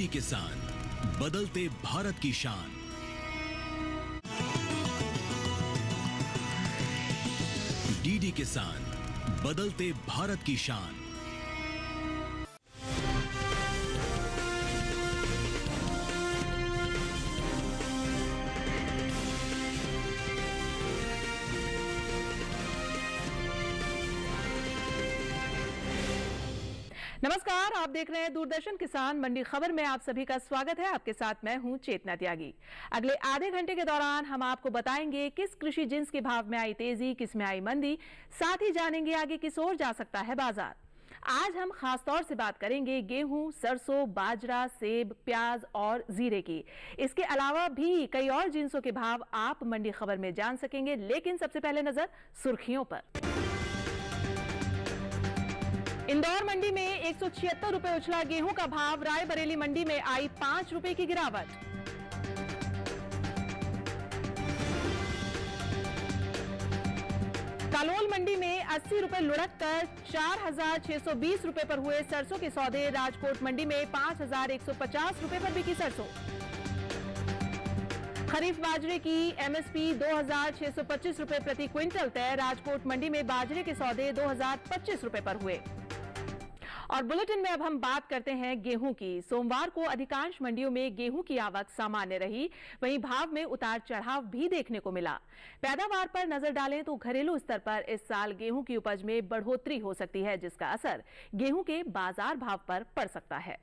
किसान, बदलते भारत की शान। डीडी किसान, बदलते भारत की शान। नमस्कार, आप देख रहे हैं दूरदर्शन किसान मंडी खबर में आप सभी का स्वागत है। आपके साथ मैं हूं चेतना त्यागी। अगले आधे घंटे के दौरान हम आपको बताएंगे किस कृषि जिन्स के भाव में आई तेजी, किस में आई मंदी, साथ ही जानेंगे आगे किस ओर जा सकता है बाजार। आज हम खास तौर से बात करेंगे गेहूं, सरसों, बाजरा, सेब, प्याज और जीरे की। इसके अलावा भी कई और जिन्सों के भाव आप मंडी खबर में जान सकेंगे, लेकिन सबसे पहले नजर सुर्खियों पर। इंदौर मंडी में 176 रुपए उछला गेहूं का भाव, रायबरेली मंडी में आई 5 रुपए की गिरावट। कालोल मंडी में 80 रुपए लुढ़क कर 4,620 रुपए पर हुए सरसों के सौदे। राजकोट मंडी में 5,150 रुपए पर बिकी सरसों। खरीफ बाजरे की एमएसपी 2,625 रुपए प्रति क्विंटल तय। राजकोट मंडी में बाजरे के सौदे 2,025 रुपए पर हुए। और बुलेटिन में अब हम बात करते हैं गेहूं की। सोमवार को अधिकांश मंडियों में गेहूं की आवक सामान्य रही, वहीं भाव में उतार चढ़ाव भी देखने को मिला। पैदावार पर नजर डालें तो घरेलू स्तर पर इस साल गेहूं की उपज में बढ़ोतरी हो सकती है, जिसका असर गेहूं के बाजार भाव पर पड़ सकता है।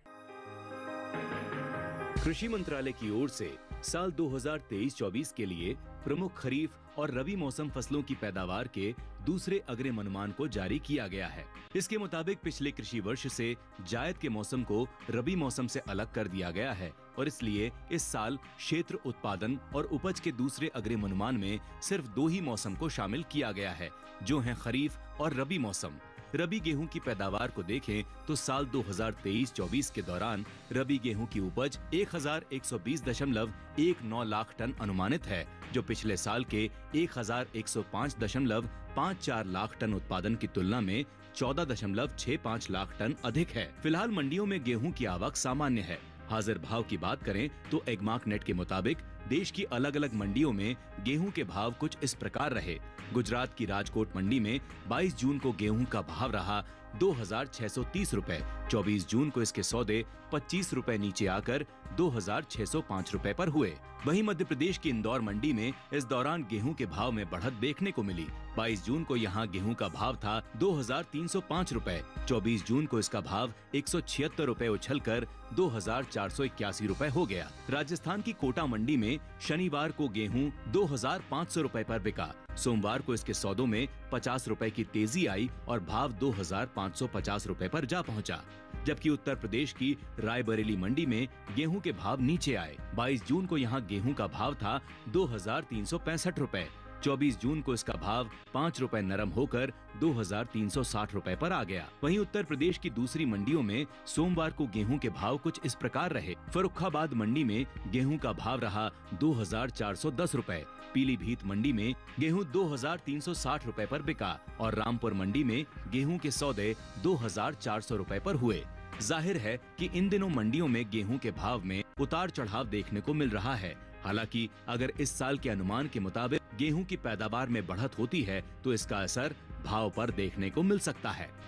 कृषि मंत्रालय की ओर से साल 2023-24 के लिए प्रमुख खरीफ और रबी मौसम फसलों की पैदावार के दूसरे अग्रिम अनुमान को जारी किया गया है। इसके मुताबिक पिछले कृषि वर्ष से जायद के मौसम को रबी मौसम से अलग कर दिया गया है और इसलिए इस साल क्षेत्र उत्पादन और उपज के दूसरे अग्रिम अनुमान में सिर्फ 2 ही मौसम को शामिल किया गया है, जो हैं खरीफ और रबी मौसम। रबी गेहूं की पैदावार को देखें तो साल 2023-24 के दौरान रबी गेहूं की उपज 1,120.19 लाख टन अनुमानित है, जो पिछले साल के 1,105.54 लाख टन उत्पादन की तुलना में 14.65 लाख टन अधिक है। फिलहाल मंडियों में गेहूं की आवक सामान्य है। हाजिर भाव की बात करें तो एगमार्क नेट के मुताबिक देश की अलग अलग मंडियों में गेहूं के भाव कुछ इस प्रकार रहे। गुजरात की राजकोट मंडी में 22 जून को गेहूं का भाव रहा 2,630 रुपए। 24 जून को इसके सौदे 25 रुपए नीचे आकर 2,605 रुपए पर हुए। वहीं मध्य प्रदेश की इंदौर मंडी में इस दौरान गेहूं के भाव में बढ़त देखने को मिली। 22 जून को यहां गेहूं का भाव था 2,305 रुपए। 24 जून को इसका भाव 176 रुपए उछलकर 2,481 रुपए हो गया। राजस्थान की कोटा मंडी में शनिवार को गेहूं 2,500 रुपए पर बिका। सोमवार को इसके सौदों में 50 रुपए की तेजी आई और भाव 2,550 रुपए पर जा पहुंचा। जबकि उत्तर प्रदेश की रायबरेली मंडी में गेहूं के भाव नीचे आए। 22 जून को यहां गेहूं का भाव था 2,365 रुपए। 24 जून को इसका भाव 5 रुपए नरम होकर 2,360 रुपए पर आ गया। वहीं उत्तर प्रदेश की दूसरी मंडियों में सोमवार को गेहूं के भाव कुछ इस प्रकार रहे। फर्रुखाबाद मंडी में गेहूं का भाव रहा 2,410 रुपए। पीलीभीत मंडी में गेहूं 2,360 रुपए पर बिका और रामपुर मंडी में गेहूं के सौदे 2,400 रुपए पर हुए। जाहिर है कि इन दिनों मंडियों में गेहूं के भाव में उतार चढ़ाव देखने को मिल रहा है। हालांकि अगर इस साल के अनुमान के मुताबिक गेहूं की पैदावार में बढ़त होती है तो इसका असर भाव पर देखने को मिल सकता है।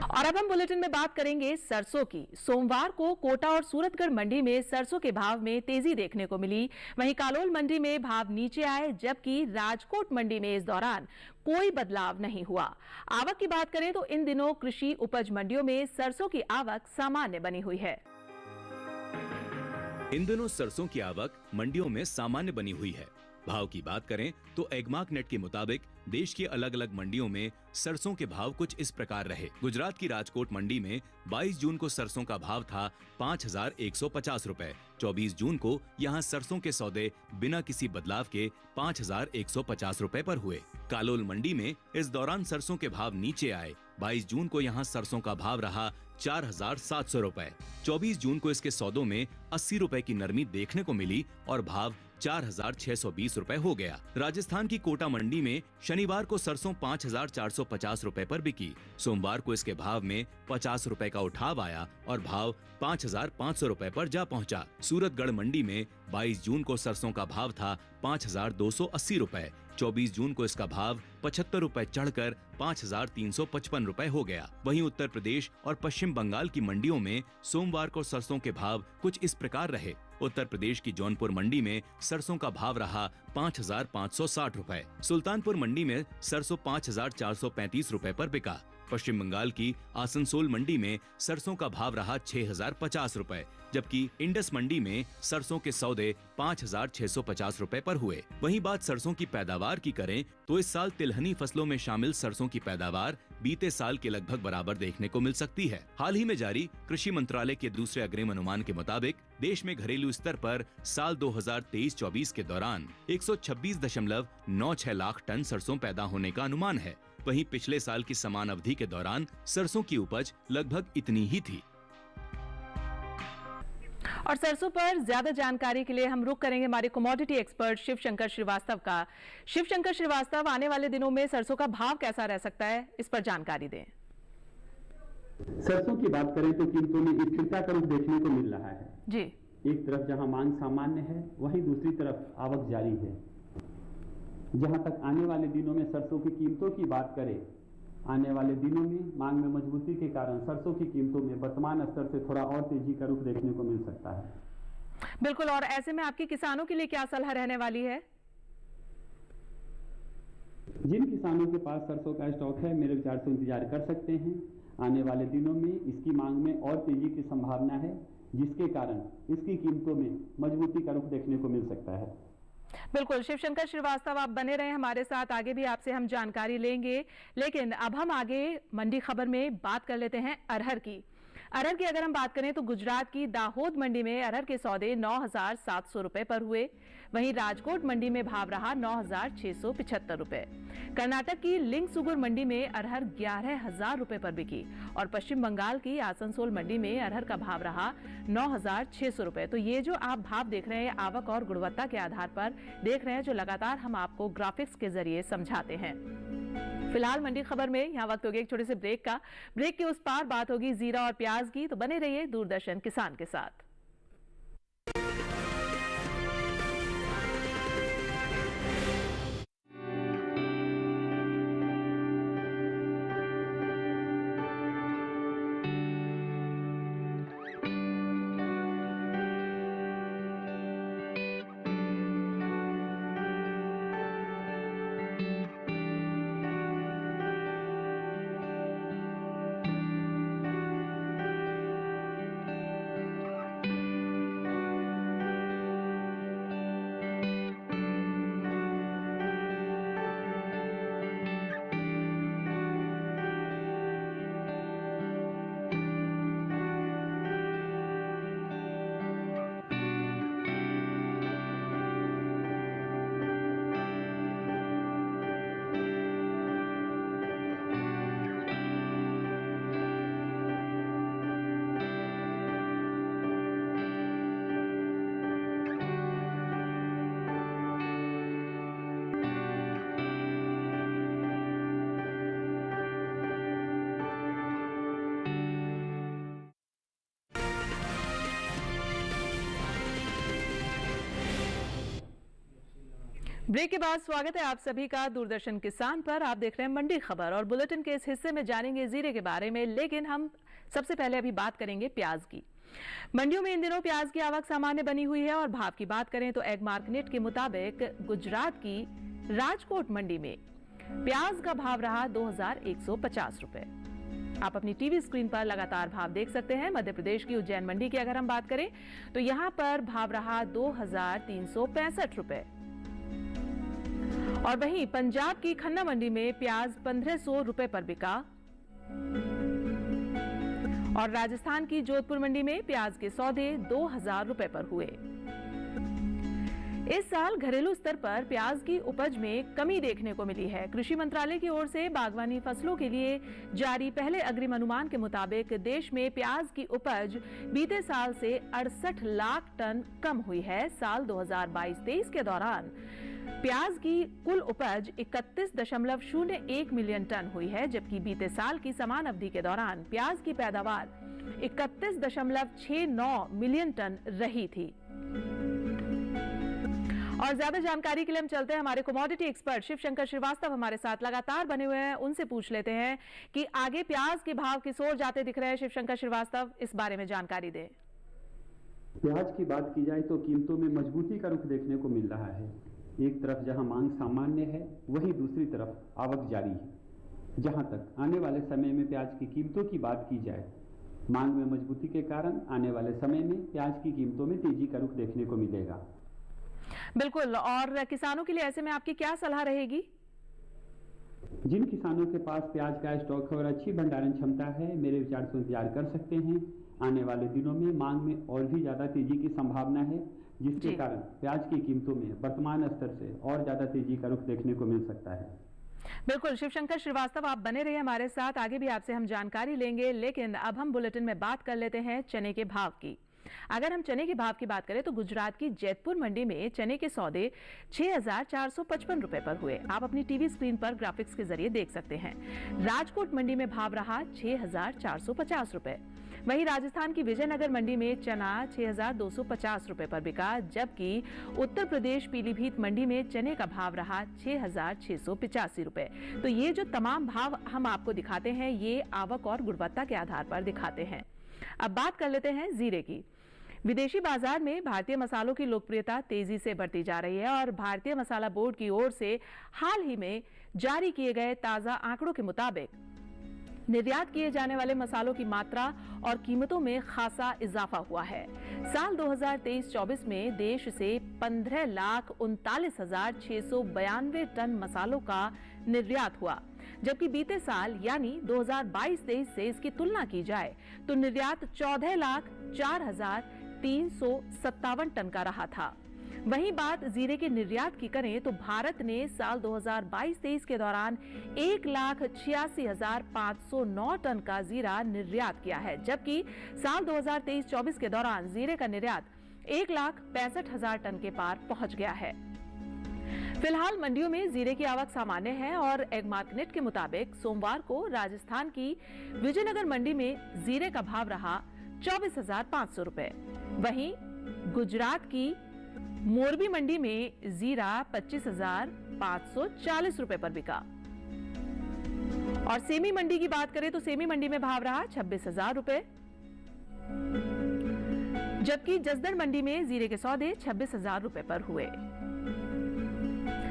और अब हम बुलेटिन में बात करेंगे सरसों की। सोमवार को कोटा और सूरतगढ़ मंडी में सरसों के भाव में तेजी देखने को मिली। वहीं कालोल मंडी में भाव नीचे आए, जबकि राजकोट मंडी में इस दौरान कोई बदलाव नहीं हुआ। आवक की बात करें तो इन दिनों कृषि उपज मंडियों में सरसों की आवक सामान्य बनी हुई है। इन दिनों सरसों की आवक मंडियों में सामान्य बनी हुई है। भाव की बात करें तो एगमार्क नेट के मुताबिक देश की अलग अलग मंडियों में सरसों के भाव कुछ इस प्रकार रहे। गुजरात की राजकोट मंडी में 22 जून को सरसों का भाव था 5,150 रुपए। 24 जून को यहां सरसों के सौदे बिना किसी बदलाव के 5,150 रुपए पर हुए। कालोल मंडी में इस दौरान सरसों के भाव नीचे आए। 22 जून को यहां सरसों का भाव रहा 4,700 रुपए। 24 जून को इसके सौदों में 80 रुपए की नरमी देखने को मिली और भाव 4,620 रुपए हो गया। राजस्थान की कोटा मंडी में शनिवार को सरसों 5,450 रुपए पर बिकी। सोमवार को इसके भाव में 50 रुपए का उठाव आया और भाव 5,500 रुपए पर जा पहुंचा। सूरतगढ़ मंडी में 22 जून को सरसों का भाव था 5,280 रुपए। 24 जून को इसका भाव 75 रुपए चढ़कर 5,355 रुपए हो गया। वहीं उत्तर प्रदेश और पश्चिम बंगाल की मंडियों में सोमवार को सरसों के भाव कुछ इस प्रकार रहे। उत्तर प्रदेश की जौनपुर मंडी में सरसों का भाव रहा 5,560 रुपए। सुल्तानपुर मंडी में सरसों 5,435 रुपए पर बिका। पश्चिम बंगाल की आसनसोल मंडी में सरसों का भाव रहा 6,050 रुपए, जबकि इंडस मंडी में सरसों के सौदे 5,650 रुपए पर हुए। वहीं बात सरसों की पैदावार की करें तो इस साल तिलहनी फसलों में शामिल सरसों की पैदावार बीते साल के लगभग बराबर देखने को मिल सकती है। हाल ही में जारी कृषि मंत्रालय के दूसरे अग्रिम अनुमान के मुताबिक देश में घरेलू स्तर पर साल 2023-24 के दौरान 126.96 लाख टन सरसों पैदा होने का अनुमान है। वहीं पिछले साल की समान अवधि के दौरान सरसों की उपज लगभग इतनी ही थी। और सरसों पर ज्यादा जानकारी के लिए हम रुख करेंगे हमारे कमोडिटी एक्सपर्ट शिव शंकर श्रीवास्तव का। शिव शंकर श्रीवास्तव, आने वाले दिनों में सरसों का भाव कैसा रह सकता है, इस पर जानकारी दें। सरसों की बात करें तो कीमतों में स्थिरता का रुख देखने को मिल रहा है जी। एक तरफ जहां मांग सामान्य है, वहीं दूसरी तरफ आवक जारी है। जहां तक आने वाले दिनों में सरसों की कीमतों की बात करें, आने वाले दिनों में मांग में मजबूती के कारण सरसों की कीमतों में वर्तमान स्तर से थोड़ा और तेजी का रुख देखने को मिल सकता है। बिल्कुल, और ऐसे में आपकी किसानों के लिए क्या सलाह रहने वाली है? जिन किसानों के पास सरसों का स्टॉक है, मेरे विचार से इंतजार कर सकते हैं। आने वाले दिनों में इसकी मांग में और तेजी की संभावना है, जिसके कारण इसकी कीमतों में मजबूती का रुख देखने को मिल सकता है। बिल्कुल, शिवशंकर श्रीवास्तव आप बने रहे हमारे साथ, आगे भी आपसे हम जानकारी लेंगे। लेकिन अब हम आगे मंडी खबर में बात कर लेते हैं अरहर की। अरहर की अगर हम बात करें तो गुजरात की दाहोद मंडी में अरहर के सौदे 9,700 रुपए पर हुए। वहीं राजकोट मंडी में भाव रहा 9,675 रुपए। कर्नाटक की लिंगसुगुर मंडी में अरहर 11,000 रुपए पर बिकी और पश्चिम बंगाल की आसनसोल मंडी में अरहर का भाव रहा 9,600 रुपए। तो ये जो आप भाव देख रहे हैं, आवक और गुणवत्ता के आधार पर देख रहे हैं, जो लगातार हम आपको ग्राफिक्स के जरिए समझाते हैं। फिलहाल मंडी खबर में यहाँ वक्त हो गया एक छोटे से ब्रेक का। ब्रेक के उस पार बात होगी जीरा और प्याज की, तो बने रहिए दूरदर्शन किसान के साथ। ब्रेक के बाद स्वागत है आप सभी का दूरदर्शन किसान पर। आप देख रहे हैं मंडी खबर और बुलेटिन के इस हिस्से में जानेंगे जीरे के बारे में, लेकिन हम सबसे पहले अभी बात करेंगे प्याज की। मंडियों में इन दिनों प्याज की आवक सामान्य बनी हुई है और भाव की बात करें तो एग मार्केट के मुताबिक गुजरात की राजकोट मंडी में प्याज का भाव रहा 2,150 रुपए। आप अपनी टीवी स्क्रीन पर लगातार भाव देख सकते हैं। मध्य प्रदेश की उज्जैन मंडी की अगर हम बात करें तो यहां पर भाव रहा 2,365 रुपए। और वहीं पंजाब की खन्ना मंडी में प्याज 1,500 रुपए पर बिका और राजस्थान की जोधपुर मंडी में प्याज के सौदे 2,000 रुपए पर हुए। इस साल घरेलू स्तर पर प्याज की उपज में कमी देखने को मिली है। कृषि मंत्रालय की ओर से बागवानी फसलों के लिए जारी पहले अग्रिम अनुमान के मुताबिक देश में प्याज की उपज बीते साल से 68 लाख टन कम हुई है। साल 2022-23 के दौरान प्याज की कुल उपज 31.01 मिलियन टन हुई है, जबकि बीते साल की समान अवधि के दौरान प्याज की पैदावार 31.69 मिलियन टन रही थी। और ज्यादा जानकारी के लिए हम चलते हैं हमारे कमोडिटी एक्सपर्ट शिव शंकर श्रीवास्तव हमारे साथ लगातार बने हुए हैं, उनसे पूछ लेते हैं कि आगे प्याज के भाव किस ओर जाते दिख रहे हैं। शिव शंकर श्रीवास्तव, इस बारे में जानकारी दें। प्याज की बात की जाए तो कीमतों में मजबूती का रुख देखने को मिल रहा है। एक तरफ जहां मांग सामान्य है, वहीं दूसरी तरफ आवक जारी है। जहां तक आने वाले समय में प्याज की कीमतों की बात की जाए, मांग में मजबूती के कारण आने वाले समय में प्याज की कीमतों में तेजी का रुख देखने को मिलेगा। बिल्कुल, और किसानों के लिए ऐसे में आपकी क्या सलाह रहेगी? जिन किसानों के पास प्याज का स्टॉक है और अच्छी भंडारण क्षमता है, मेरे विचार से इंतजार कर सकते हैं। आने वाले दिनों में मांग में और भी ज्यादा तेजी की संभावना है, जिसके कारण प्याज की कीमतों में वर्तमान स्तर से और ज्यादा तेजी का रुख देखने को मिल सकता है। बिल्कुल, शिवशंकर श्रीवास्तव आप बने रहिए हमारे साथ, आगे भी आपसे हम जानकारी लेंगे। लेकिन अब हम बुलेटिन में बात कर लेते हैं चने के भाव की। अगर हम चने के भाव की बात करें तो गुजरात की जैतपुर मंडी में चने के सौदे 6,455 रुपए पर हुए। आप अपनी टीवी स्क्रीन पर ग्राफिक्स के जरिए देख सकते हैं। राजकोट मंडी में भाव रहा 6,450 रुपए। वहीं राजस्थान की विजयनगर मंडी में चना 6,250 रुपए पर बिका, जबकि उत्तर प्रदेश पीलीभीत मंडी में चने का भाव रहा 6,685 रुपए। तो ये जो तमाम भाव हम आपको दिखाते हैं, ये आवक और गुणवत्ता के आधार पर दिखाते हैं। अब बात कर लेते हैं जीरे की। विदेशी बाजार में भारतीय मसालों की लोकप्रियता तेजी से बढ़ती जा रही है और भारतीय मसाला बोर्ड की ओर से हाल ही में जारी किए गए ताजा आंकड़ों के मुताबिक निर्यात किए जाने वाले मसालों की मात्रा और कीमतों में खासा इजाफा हुआ है। साल 2023-24 में देश से 15,39,692 टन मसालों का निर्यात हुआ, जबकि बीते साल यानी 2022-23 से इसकी तुलना की जाए तो निर्यात 14,04,357 टन का रहा था। वहीं बात जीरे के निर्यात की करें तो भारत ने साल 2022-23 के दौरान 1,86,509 टन का जीरा निर्यात किया है, जबकि साल 2023-24 के दौरान जीरे का निर्यात 1,65,000 टन के पार पहुंच गया है। फिलहाल मंडियों में जीरे की आवक सामान्य है और एगमार्कनेट के मुताबिक सोमवार को राजस्थान की विजयनगर मंडी में जीरे का भाव रहा 24,500 रुपए। वहीं गुजरात की मोरबी मंडी में जीरा 25,540 रुपए पर बिका। और सेमी मंडी की बात करें तो सेमी मंडी में भाव रहा 26,000 रुपए, जबकि जसदण मंडी में जीरे के सौदे 26,000 रुपए पर हुए।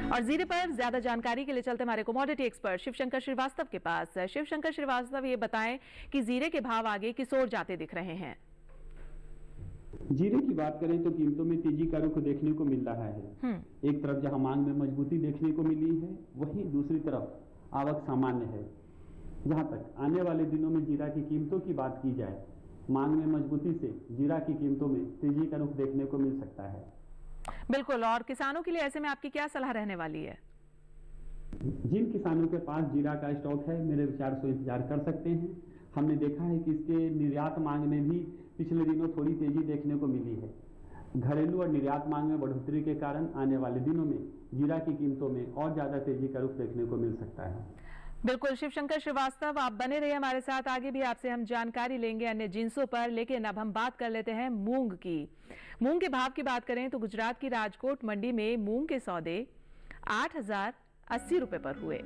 और जीरे पर ज्यादा जानकारी के लिए चलते हमारे कमोडिटी एक्सपर्ट शिवशंकर श्रीवास्तव के पास। शिवशंकर श्रीवास्तव, ये बताएं कि जीरे के भाव आगे किस ओर जाते दिख रहे हैं? जीरे की बात करें तो कीमतों में तेजी का रुख देखने को मिल रहा है। एक तरफ जहां मांग में मजबूती देखने को मिली है, वहीं दूसरी तरफ आवक सामान्य है। जहां तक आने वाले दिनों में जीरा की कीमतों की बात की जाए, मांग में मजबूती से जीरा की कीमतों में तेजी का रुख देखने को मिल सकता है। बिल्कुल, और किसानों के लिए ऐसे में आपकी क्या सलाह रहने वाली है? जिन किसानों के पास जीरा का स्टॉक है, मेरे विचार से इंतजार कर सकते हैं। हमने देखा है कि इसके निर्यात मांग में भी पिछले दिनों थोड़ी तेजी देखने को मिली है। घरेलू और निर्यात मांग में बढ़ोतरी के कारण आने वाले दिनों में जीरा की कीमतों में और ज्यादा तेजी का रुख देखने को मिल सकता है। बिल्कुल, शिवशंकर श्रीवास्तव आप बने रहिए हमारे साथ, आगे भी आपसे हम जानकारी लेंगे अन्य जिन्सों पर। लेकिन अब हम बात कर लेते हैं मूंग की। मूंग के भाव की बात करें तो गुजरात की राजकोट मंडी में मूंग के सौदे 8,080 रुपए पर हुए।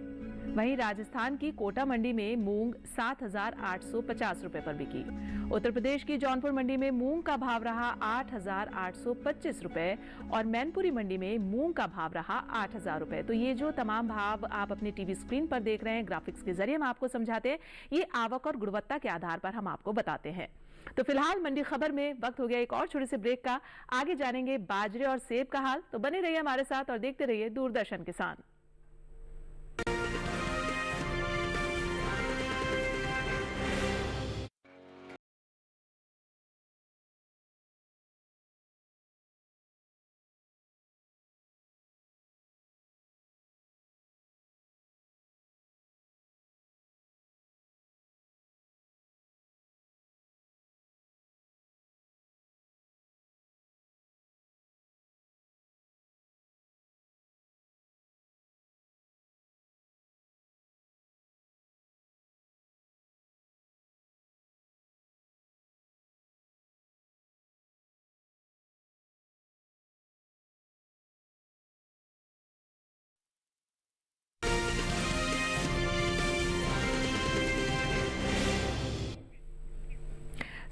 वहीं राजस्थान की कोटा मंडी में मूंग 7,850 रुपए पर बिकी। उत्तर प्रदेश की जौनपुर मंडी में मूंग का भाव रहा 8,825 रुपए और मैनपुरी मंडी में मूंग का भाव रहा 8,000 रुपए। तो ये जो तमाम भाव आप अपनी टीवी स्क्रीन पर देख रहे हैं, ग्राफिक्स के जरिए हम आपको समझाते हैं, ये आवक और गुणवत्ता के आधार पर हम आपको बताते हैं। तो फिलहाल मंडी खबर में वक्त हो गया एक और छोटे से ब्रेक का। आगे जानेंगे बाजरे और सेब का हाल। तो बने रहिए हमारे साथ और देखते रहिए दूरदर्शन किसान।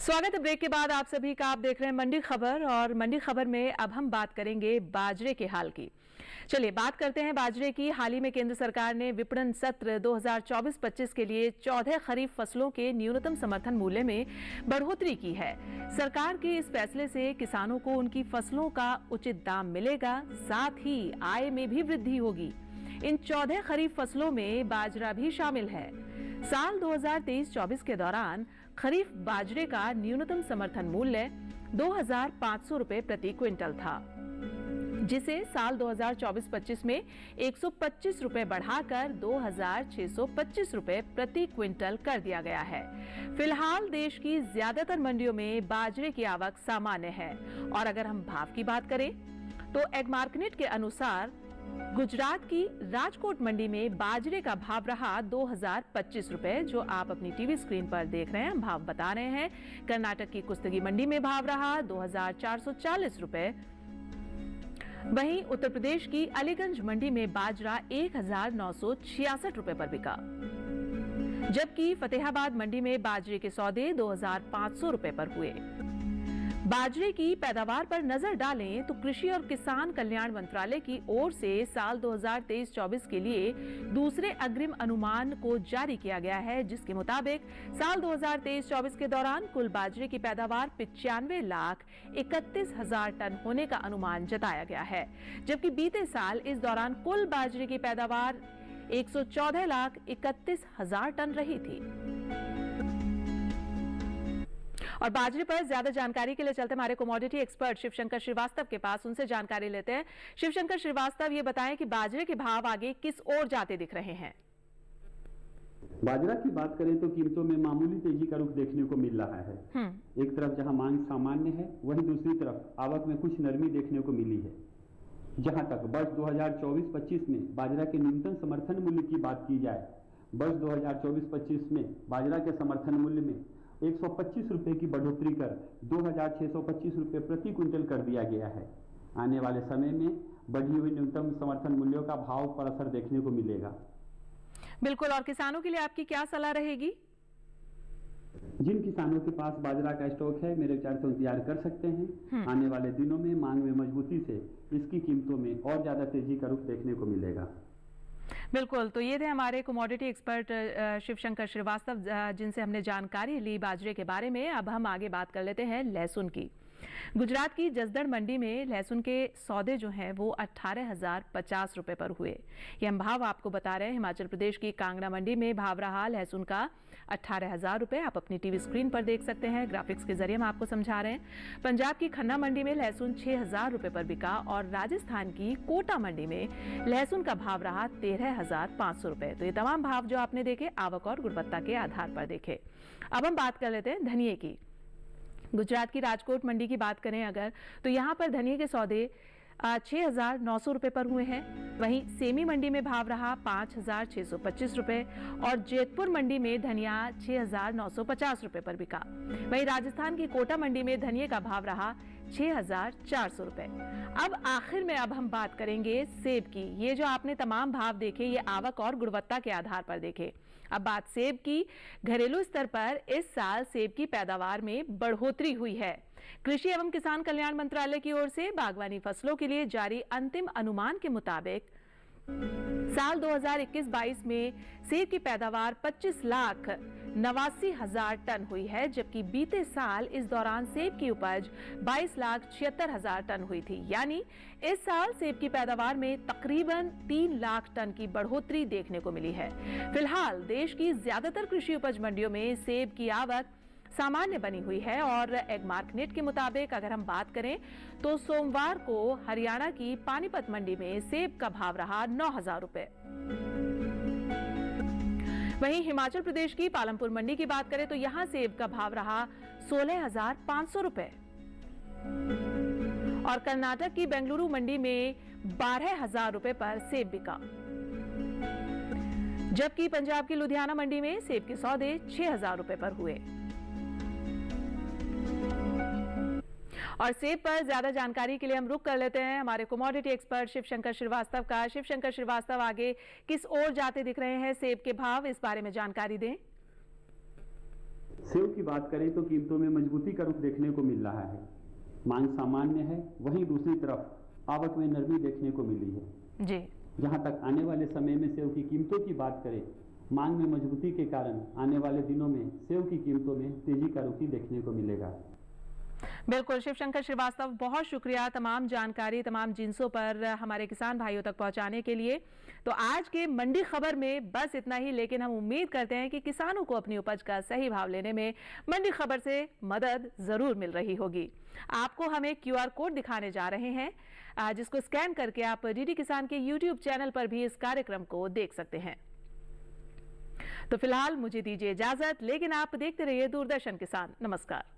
स्वागत है ब्रेक के बाद आप सभी का। आप देख रहे हैं मंडी खबर और मंडी खबर में अब हम बात करेंगे बाजरे के हाल की। चलिए बात करते हैं बाजरे की। हाल ही में केंद्र सरकार ने विपणन सत्र 2024-25 के लिए 14 खरीफ फसलों के न्यूनतम समर्थन मूल्य में बढ़ोतरी की है। सरकार के इस फैसले से किसानों को उनकी फसलों का उचित दाम मिलेगा, साथ ही आय में भी वृद्धि होगी। इन 14 खरीफ फसलों में बाजरा भी शामिल है। साल 2023-24 के दौरान खरीफ बाजरे का न्यूनतम समर्थन मूल्य 2,500 रुपए प्रति क्विंटल था, जिसे साल 2024-25 में 125 रुपए बढ़ाकर 2,625 रुपए प्रति क्विंटल कर दिया गया है। फिलहाल देश की ज्यादातर मंडियों में बाजरे की आवक सामान्य है। और अगर हम भाव की बात करें तो एग्मार्कनेट के अनुसार गुजरात की राजकोट मंडी में बाजरे का भाव रहा 2,025 रुपए, जो आप अपनी टीवी स्क्रीन पर देख रहे हैं। हम भाव बता रहे हैं। कर्नाटक की कुस्तगी मंडी में भाव रहा 2,440 रुपए। वहीं उत्तर प्रदेश की अलीगंज मंडी में बाजरा 1,966 रुपए पर बिका, जबकि फतेहाबाद मंडी में बाजरे के सौदे 2,500 रुपए पर हुए। बाजरे की पैदावार पर नजर डालें तो कृषि और किसान कल्याण मंत्रालय की ओर से साल 2023-24 के लिए दूसरे अग्रिम अनुमान को जारी किया गया है, जिसके मुताबिक साल 2023-24 के दौरान कुल बाजरे की पैदावार 95,31,000 टन होने का अनुमान जताया गया है, जबकि बीते साल इस दौरान कुल बाजरे की पैदावार 114,31,000 टन रही थी। और बाजरे पर ज्यादा जानकारी के लिए चलते हमारे कमोडिटी एक्सपर्ट शिवशंकर श्रीवास्तव के पास, उनसे जानकारी लेते हैं। शिवशंकर श्रीवास्तव, ये बताएं कि बाजरे के भाव आगे किस ओर जाते दिख रहे हैं? बाजरा की बात करें तो कीमतों में मामूली तेजी का रुख देखने को मिल रहा है। एक तरफ जहां मांग सामान्य है, वहीं दूसरी तरफ आवक में कुछ नरमी देखने को मिली है। जहां तक वर्ष 2024-25 में बाजरा के न्यूनतम समर्थन मूल्य की बात की जाए, वर्ष 2024-25 में बाजरा के समर्थन मूल्य में 125 रुपए की बढ़ोतरी कर 2,625 रुपए प्रति क्विंटल कर दिया गया है। आने वाले समय में बढ़ी हुई न्यूनतम समर्थन मूल्यों का भाव पर असर देखने को मिलेगा। बिल्कुल। और किसानों के लिए आपकी क्या सलाह रहेगी? जिन किसानों के पास बाजरा का स्टॉक है, मेरे विचार से इंतजार कर सकते हैं। आने वाले दिनों में मांग में मजबूती से इसकी कीमतों में और ज्यादा तेजी का रुख देखने को मिलेगा। बिल्कुल। तो ये थे हमारे कमोडिटी एक्सपर्ट शिवशंकर श्रीवास्तव, जिनसे हमने जानकारी ली बाजरे के बारे में। अब हम आगे बात कर लेते हैं लहसुन की। गुजरात की जसदण मंडी में लहसुन के सौदे जो हैं वो 18,050 रुपए पर हुए। ये हम भाव आपको बता रहे हैं। हिमाचल प्रदेश की कांगड़ा मंडी में भाव रहा लहसुन का 18,000 रुपए। आप अपनी टीवी स्क्रीन पर देख सकते हैं, ग्राफिक्स के जरिए हम आपको समझा रहे हैं। पंजाब की खन्ना मंडी में लहसुन 6,000 रुपए पर बिका और राजस्थान की कोटा मंडी में लहसुन का भाव रहा 13,500 रुपए। तो ये तमाम भाव जो आपने देखे आवक और गुणवत्ता के आधार पर देखे। अब हम बात कर लेते हैं धनिये की। गुजरात की राजकोट मंडी की बात करें अगर, तो यहाँ पर धनिये के सौदे 6,900 रुपए पर हुए हैं। वहीं सेमी मंडी में भाव रहा 5,625 रुपए और जैतपुर मंडी में धनिया 6,950 रुपए पर बिका। वहीं राजस्थान की कोटा मंडी में धनिये का भाव रहा 6,400 रुपए। अब आखिर में अब हम बात करेंगे सेब की। ये जो आपने तमाम भाव देखे, ये आवक और गुणवत्ता के आधार पर देखे। अब बात सेब की। घरेलू स्तर पर इस साल सेब की पैदावार में बढ़ोतरी हुई है। कृषि एवं किसान कल्याण मंत्रालय की ओर से बागवानी फसलों के लिए जारी अंतिम अनुमान के मुताबिक साल 2021-22 में सेब की पैदावार 25,89,000 टन हुई है, जबकि बीते साल इस दौरान सेब की उपज 22,76,000 टन हुई थी। यानी इस साल सेब की पैदावार में तकरीबन 3 लाख टन की बढ़ोतरी देखने को मिली है। फिलहाल देश की ज्यादातर कृषि उपज मंडियों में सेब की आवक सामान्य बनी हुई है और एग्मार्कनेट के मुताबिक अगर हम बात करें तो सोमवार को हरियाणा की पानीपत मंडी में सेब का भाव रहा 9,000 रुपए। वहीं हिमाचल प्रदेश की पालमपुर मंडी की बात करें तो यहां सेब का भाव रहा 16,500 रुपए और कर्नाटक की बेंगलुरु मंडी में 12,000 रुपए पर सेब बिका, जबकि पंजाब की लुधियाना मंडी में सेब के सौदे 6,000 रुपए पर हुए। और सेब पर ज्यादा जानकारी के लिए हम रुक कर लेते हैं हमारे कमोडिटी एक्सपर्ट शिवशंकर श्रीवास्तव का। शिवशंकर श्रीवास्तव, आगे किस ओर जाते दिख रहे हैं सेब के भाव, इस बारे में जानकारी दें। सेव की बात करें तो कीमतों में मजबूती का रुख देखने को मिल रहा है। मांग सामान्य है, वहीं दूसरी तरफ आवक में नरमी देखने को मिली है जी। जहां तक आने वाले समय में सेव की कीमतों की बात करें, मांग में मजबूती के कारण आने वाले दिनों में सेव की कीमतों में तेजी का रुख देखने को मिलेगा। बिल्कुल शिवशंकर श्रीवास्तव, बहुत शुक्रिया तमाम जानकारी, तमाम जिन्सों पर हमारे किसान भाइयों तक पहुंचाने के लिए। तो आज के मंडी खबर में बस इतना ही, लेकिन हम उम्मीद करते हैं कि किसानों को अपनी उपज का सही भाव लेने में मंडी खबर से मदद जरूर मिल रही होगी। आपको हम एक QR कोड दिखाने जा रहे हैं, जिसको स्कैन करके आप डीडी किसान के YouTube चैनल पर भी इस कार्यक्रम को देख सकते हैं। तो फिलहाल मुझे दीजिए इजाजत, लेकिन आप देखते रहिए दूरदर्शन किसान। नमस्कार।